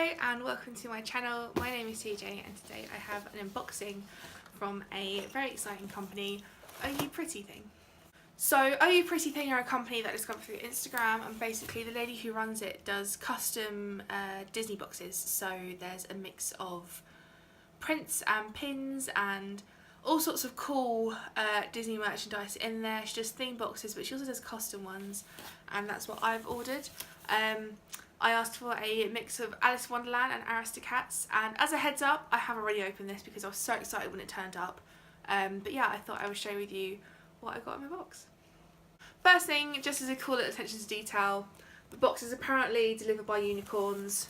Hello and welcome to my channel. My name is CJ and today I have an unboxing from a very exciting company, OU Pretty Thing. So OU Pretty Thing are a company that I discovered through Instagram, and basically the lady who runs it does custom Disney boxes. So there's a mix of prints and pins and all sorts of cool Disney merchandise in there. She does theme boxes, but she also does custom ones, and that's what I've ordered. I asked for a mix of Alice in Wonderland and Aristocats, and as a heads up, I have already opened this because I was so excited when it turned up. But yeah, I thought I would share with you what I got in my box. First thing, just as a cool little attention to detail, the box is apparently delivered by unicorns.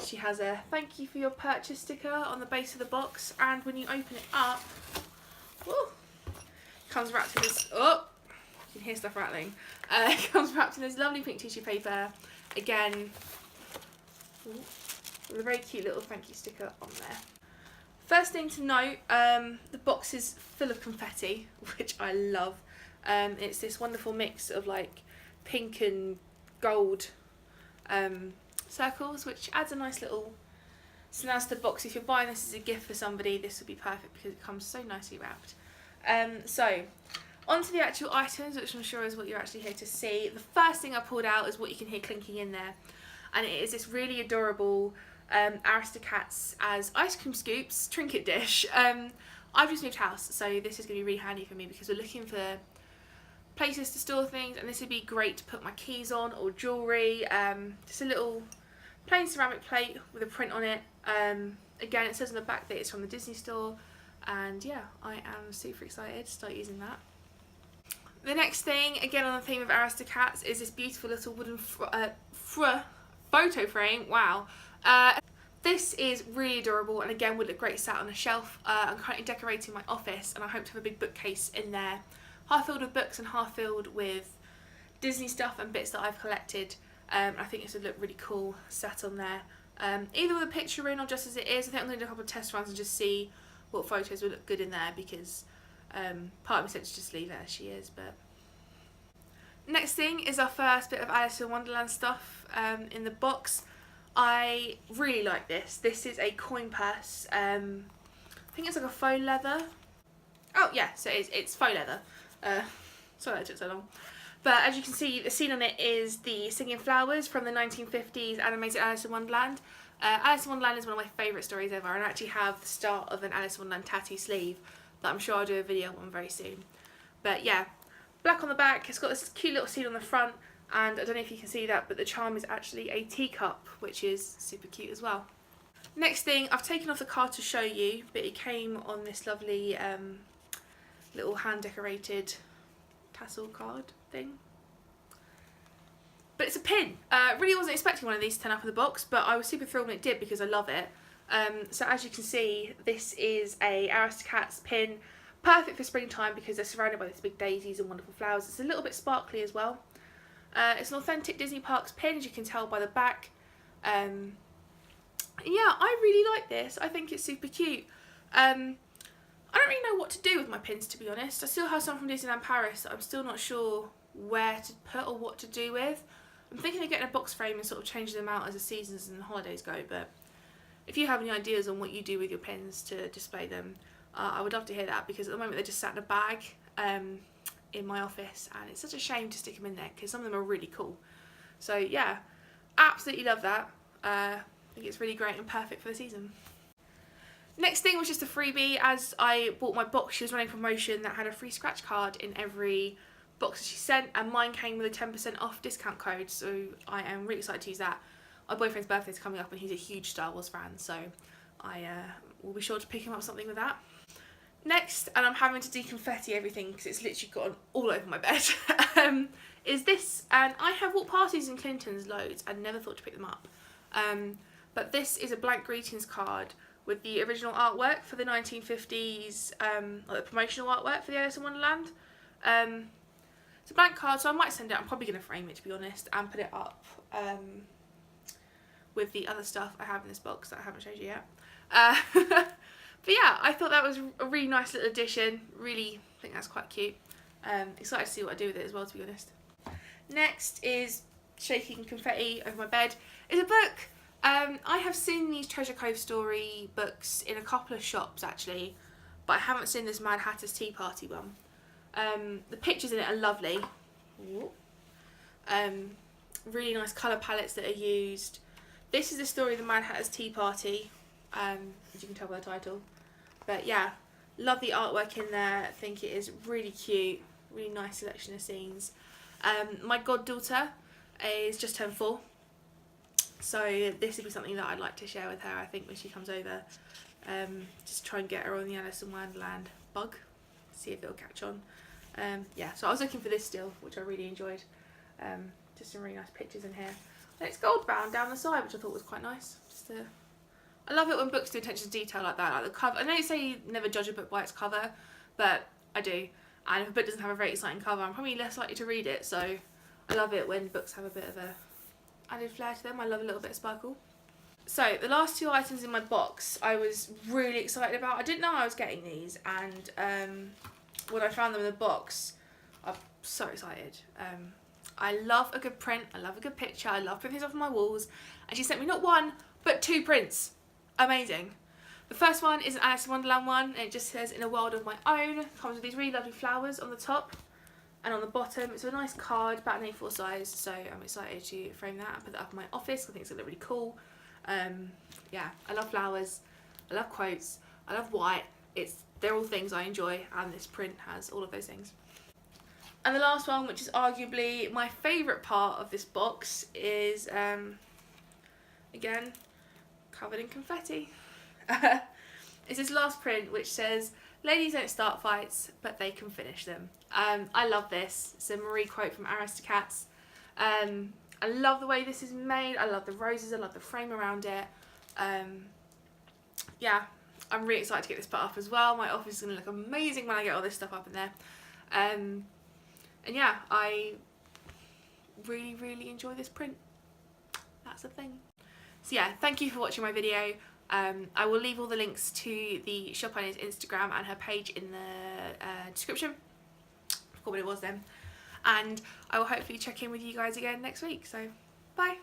She has a thank you for your purchase sticker on the base of the box, and when you open it up, woo, it comes wrapped in this, oh, you can hear stuff rattling. It comes wrapped in this lovely pink tissue paper, again, with a very cute little thank you sticker on there. First thing to note, the box is full of confetti, which I love. It's this wonderful mix of like pink and gold circles, which adds a nice little snazz to the box. If you're buying this as a gift for somebody, this would be perfect because it comes so nicely wrapped. So onto the actual items, which I'm sure is what you're actually here to see. The first thing I pulled out is what you can hear clinking in there, and it is this really adorable Aristocats as ice cream scoops trinket dish. I've just moved house, so this is going to be really handy for me because we're looking for places to store things, and this would be great to put my keys on or jewellery. Just a little plain ceramic plate with a print on it. Again, it says on the back that it's from the Disney store, and yeah, I am super excited to start using that. The next thing, again on the theme of Aristocats, is this beautiful little wooden photo frame. Wow. This is really adorable, and again would look great sat on a shelf. I'm currently decorating my office, and I hope to have a big bookcase in there, half filled with books and half filled with Disney stuff and bits that I've collected. I think this would look really cool sat on there, either with a picture in or just as it is. I think I'm going to do a couple of test runs and just see what photos would look good in there, because part of me said to just leave it as she is. But next thing is our first bit of Alice in Wonderland stuff in the box. I really like this. This is a coin purse. I think it's like a faux leather. Oh yeah, so it's faux leather. Sorry that took so long. But as you can see, the scene on it is the Singing Flowers from the 1950s animated Alice in Wonderland. Alice in Wonderland is one of my favourite stories ever, and I actually have the start of an Alice in Wonderland tattoo sleeve that I'm sure I'll do a video on very soon. But yeah, black on the back, it's got this cute little scene on the front, and I don't know if you can see that, but the charm is actually a teacup, which is super cute as well. Next thing, I've taken off the card to show you, but it came on this lovely little hand decorated tassel card thing. But it's a pin. Really wasn't expecting one of these to turn up in the box, but I was super thrilled when it did because I love it. So as you can see, this is a Aristocats pin, perfect for springtime because they're surrounded by these big daisies and wonderful flowers. It's a little bit sparkly as well. It's an authentic Disney Parks pin, as you can tell by the back. Yeah, I really like this. I think it's super cute. I don't really know what to do with my pins, to be honest. I still have some from Disneyland Paris that I'm still not sure where to put or what to do with. I'm thinking of getting a box frame and sort of changing them out as the seasons and the holidays go, but if you have any ideas on what you do with your pins to display them, I would love to hear that, because at the moment they're just sat in a bag in my office, and it's such a shame to stick them in there because some of them are really cool. So yeah, absolutely love that. I think it's really great and perfect for the season. Next thing was just a freebie. As I bought my box, she was running a promotion that had a free scratch card in every box that she sent, and mine came with a 10% off discount code, so I am really excited to use that. My boyfriend's birthday is coming up and he's a huge Star Wars fan, so I will be sure to pick him up something with that. Next, and I'm having to deconfetti everything because it's literally gotten all over my bed, is this, and I have walked past these in Clinton's loads and never thought to pick them up. But this is a blank greetings card with the original artwork for the 1950s, like the promotional artwork for the Alice in Wonderland. It's a blank card, so I might send it. I'm probably going to frame it, to be honest, and put it up with the other stuff I have in this box that I haven't showed you yet. But yeah, I thought that was a really nice little addition. Really think that's quite cute. Excited to see what I do with it as well, to be honest. Next is shaking confetti over my bed. It's a book. I have seen these Treasure Cove story books in a couple of shops actually, but I haven't seen this Mad Hatter's Tea Party one. The pictures in it are lovely. Really nice colour palettes that are used. This is the story of the Mad Hatter's Tea Party, as you can tell by the title. But yeah, love the artwork in there. I think it is really cute, really nice selection of scenes. My goddaughter is just turned 4, so this would be something that I'd like to share with her, I think, when she comes over. Just try and get her on the Alice in Wonderland bug, see if it'll catch on. Yeah, so I was looking for this still, which I really enjoyed. Just some really nice pictures in here. And it's gold bound down the side, which I thought was quite nice. I love it when books do attention to detail like that, like the cover. I know you say you never judge a book by its cover, but I do. And if a book doesn't have a very exciting cover, I'm probably less likely to read it. So I love it when books have a bit of a added flair to them. I love a little bit of sparkle. So the last 2 items in my box I was really excited about. I didn't know I was getting these, and when I found them in the box, I'm so excited. I love a good print, I love a good picture, I love putting things off on my walls, and she sent me not 1 but 2 prints. Amazing. The first one is an Alice in Wonderland one, and it just says "In a World of My Own." It comes with these really lovely flowers on the top, and on the bottom it's a nice card, about an A4 size, so I'm excited to frame that and put that up in my office. I think it's going to look really cool. Yeah, I love flowers, I love quotes, I love white. They're all things I enjoy, and this print has all of those things. And the last one, which is arguably my favourite part of this box, is again covered in confetti. It's this last print which says, "Ladies don't start fights, but they can finish them." I love this. It's a Marie quote from Aristocats. I love the way this is made. I love the roses. I love the frame around it. Yeah, I'm really excited to get this put up as well. My office is going to look amazing when I get all this stuff up in there. And yeah, I really, really enjoy this print. That's the thing. So yeah, thank you for watching my video. I will leave all the links to the shop owner's Instagram and her page in the description. I forgot what it was then. And I will hopefully check in with you guys again next week. So, bye.